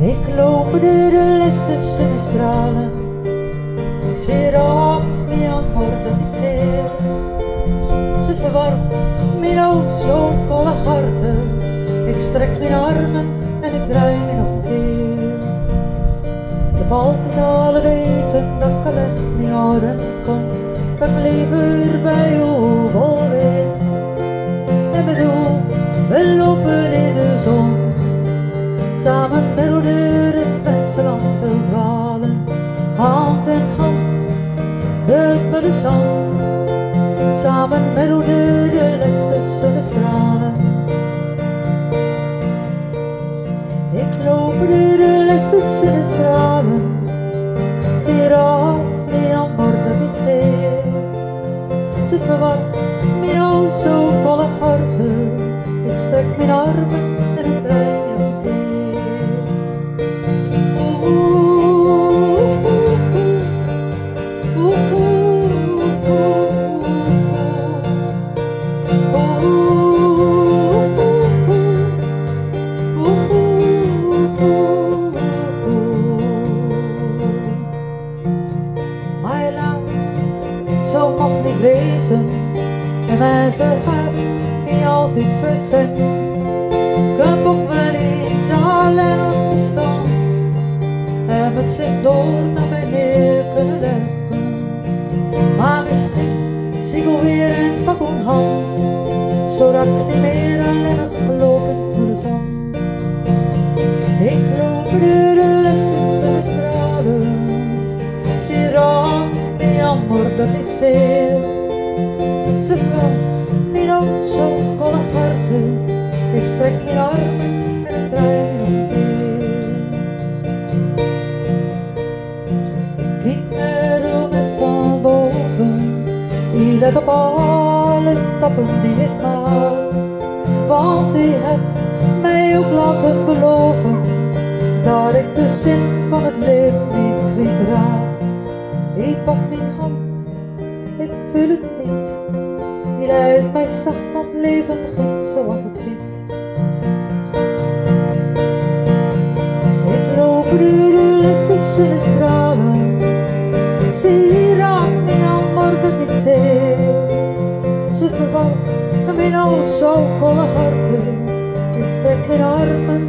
Ik loop door de Leisterse stralen, ze raakt me aan morgen niet zeer. Ze verwarmt mijn o zo kolle harten, ik strek mijn armen en ik draai me nog een keer. Ik heb altijd al weten dat ik alleen niet houden kon, dat mijn leven bij jou vol weet. En bedoel, we lopen in de zon, samen met hoe het Twentseland wil dwalen, hand in hand, uit met de zand, samen met hoe de Leisterse stralen. Ik loop door de Leisterse stralen, ze raakt me aan morgen niet zeer. Ze verwarmt mijn o zo volle harten, ik strek mijn armen en ik draai me nog een keer. Maar helaas, zo mag niet wezen, en mensen heeft niet altijd verzin. Ik heb ook wel eens alleen op te staan, en het zich door naar beneden kunnen leggen. Maar misschien zie ik alweer een pak een hand, zodat ik niet meer alleen gelopen door de zon. Ik loop door de Leisterse stralen, ze raakt me aan morgen niet zeer. Ze verwarmt mijn o zo kolle harten, ik strek mijn armen en ik draai me nog een keer. Ik kijk naar de ogen van boven, die let op alle stappen die ik maak. Want die heeft mij ook laten beloven, dat ik de zin van het leven niet kwijt raak. Ik pak mijn hand, ik voel het niet, die leidt mij zacht van het leven giet zoals het giet. Ik loop door de Leisterse stralen, ze raakt me aan morgen niet zeer. Ze verwarmt mijn o zo kolle harten, ik strek mijn armen